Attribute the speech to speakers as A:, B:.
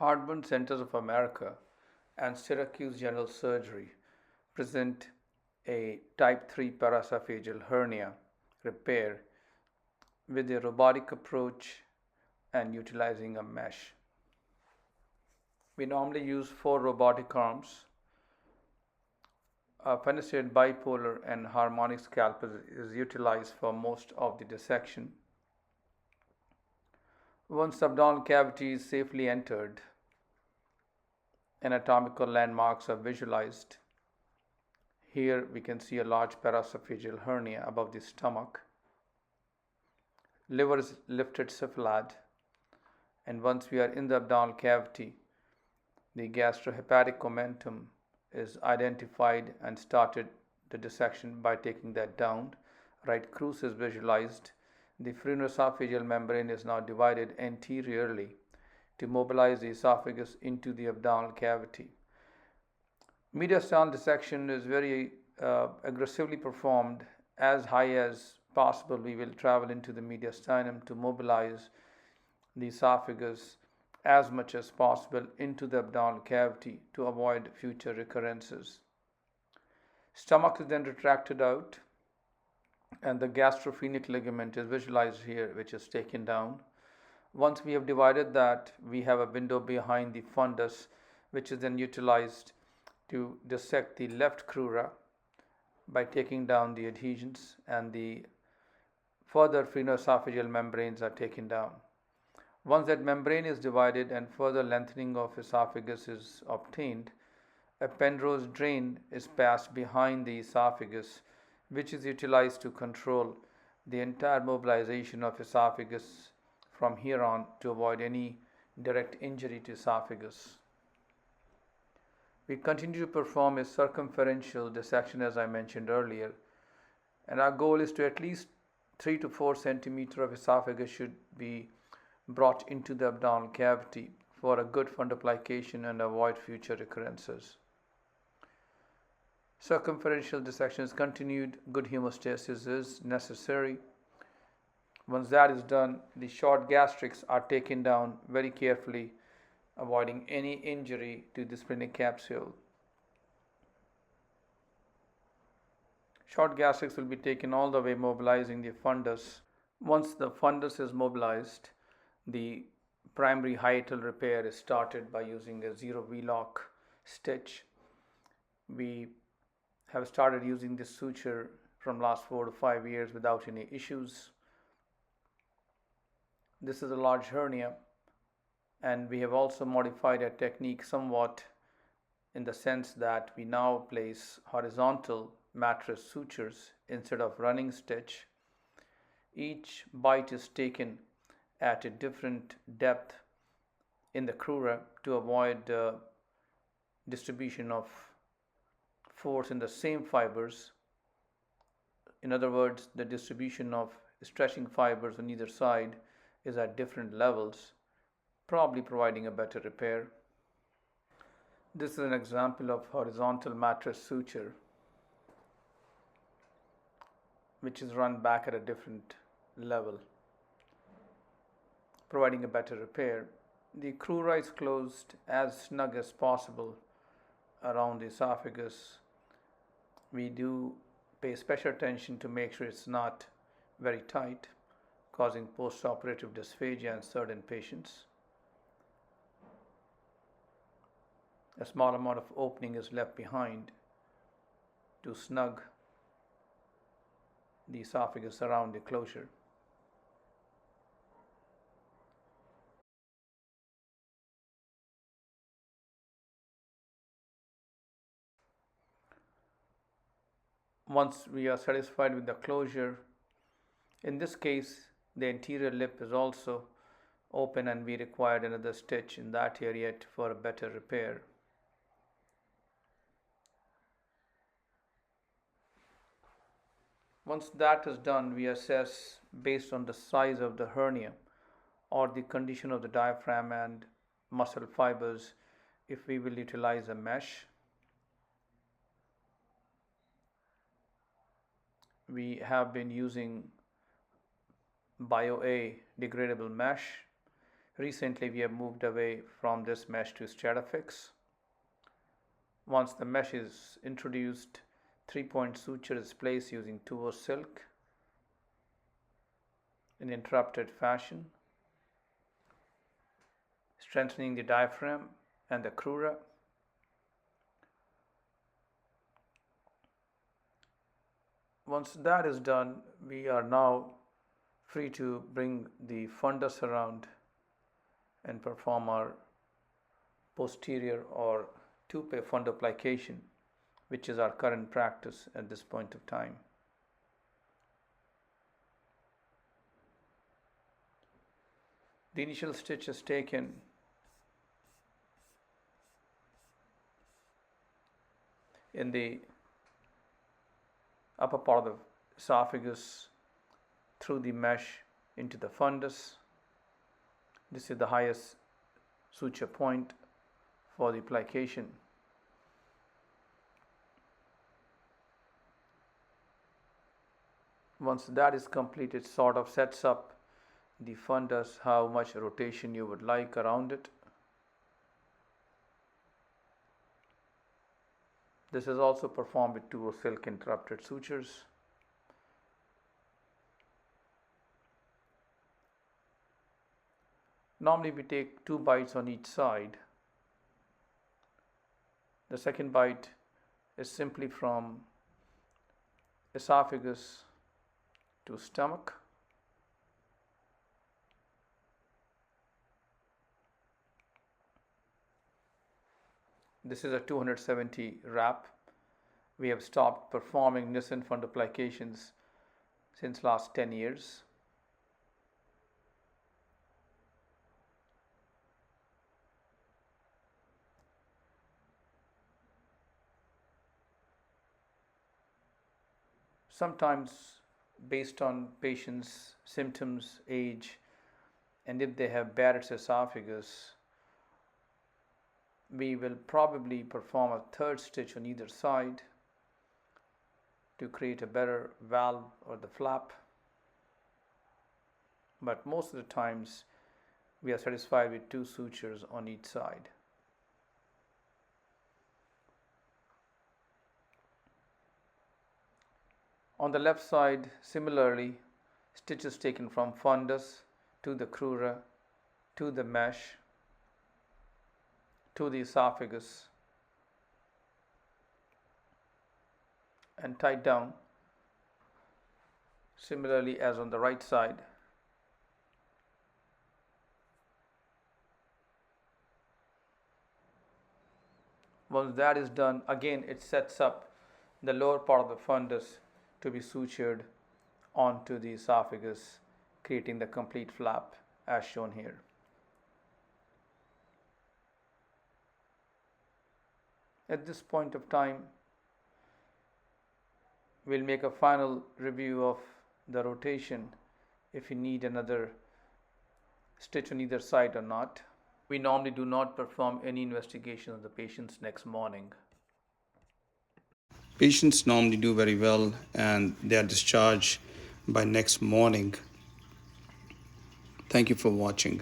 A: Heartburn Centers of America and Syracuse General Surgery present a type 3 paraesophageal hernia repair with a robotic approach and utilizing a mesh. We normally use 4 robotic arms. A fenestrated bipolar and harmonic scalpel is utilized for most of the dissection. Once the abdominal cavity is safely entered, anatomical landmarks are visualized. Here we can see a large paraesophageal hernia above the stomach. Liver is lifted cephalad, and once we are in the abdominal cavity, the gastrohepatic omentum is identified and started the dissection by taking that down. Right cruce is visualized. The fundoplication membrane is now divided anteriorly to mobilize the esophagus into the abdominal cavity. Mediastinal dissection is very aggressively performed. As high as possible, we will travel into the mediastinum to mobilize the esophagus as much as possible into the abdominal cavity to avoid future recurrences. Stomach is then retracted out, and the gastrophrenic ligament is visualized here, which is taken down. Once we have divided that, we have a window behind the fundus, which is then utilized to dissect the left crura by taking down the adhesions, and the further fundoesophageal membranes are taken down. Once that membrane is divided and further lengthening of esophagus is obtained, a Penrose drain is passed behind the esophagus, which is utilized to control the entire mobilization of esophagus from here on to avoid any direct injury to esophagus. We continue to perform a circumferential dissection, as I mentioned earlier, and our goal is to at least 3 to 4 centimeters of esophagus should be brought into the abdominal cavity for a good fundoplication and avoid future recurrences. Circumferential dissection is continued. Good hemostasis is necessary. Once that is done, the short gastrics are taken down very carefully, avoiding any injury to the splenic capsule. Short gastrics will be taken all the way, mobilizing the fundus. Once the fundus is mobilized, the primary hiatal repair is started by using a zero V-lock stitch. We have started using this suture from last 4 to 5 years without any issues. This is a large hernia, and we have also modified our technique somewhat in the sense that we now place horizontal mattress sutures instead of running stitch. Each bite is taken at a different depth in the crura to avoid distribution of force in the same fibers. In other words, the distribution of stretching fibers on either side is at different levels, probably providing a better repair. This is an example of horizontal mattress suture, which is run back at a different level, providing a better repair. The crura is closed as snug as possible around the esophagus. We do pay special attention to make sure it's not very tight, causing post-operative dysphagia in certain patients. A small amount of opening is left behind to snug the esophagus around the closure. Once we are satisfied with the closure, in this case the anterior lip is also open, and we required another stitch in that area for a better repair. Once that is done, we assess based on the size of the hernia or the condition of the diaphragm and muscle fibers if we will utilize a mesh. We have been using BioA degradable mesh. Recently, we have moved away from this mesh to Stratafix. Once the mesh is introduced, 3-point suture is placed using tuvo silk in interrupted fashion, strengthening the diaphragm and the crura. Once that is done, we are now free to bring the fundus around and perform our posterior or toupee fundoplication, which is our current practice at this point of time. The initial stitch is taken in the upper part of the esophagus through the mesh into the fundus. This is the highest suture point for the plication. Once that is complete, it sort of sets up the fundus, how much rotation you would like around it. This is also performed with tuvo silk interrupted sutures. Normally we take 2 bites on each side. The second bite is simply from esophagus to stomach. This is a 270 wrap. We have stopped performing Nissen fundoplications since last 10 years. Sometimes based on patients' symptoms, age, and if they have Barrett's esophagus, we will probably perform a third stitch on either side to create a better valve or the flap. But most of the times we are satisfied with 2 sutures on each side. On the left side, similarly, stitches taken from fundus to the crura to the mesh to the esophagus and tied down, similarly as on the right side. Once that is done, again it sets up the lower part of the fundus to be sutured onto the esophagus, creating the complete flap as shown here. At this point of time, we'll make a final review of the rotation if you need another stitch on either side or not. We normally do not perform any investigation on the patients next morning.
B: Patients normally do very well and they are discharged by next morning. Thank you for watching.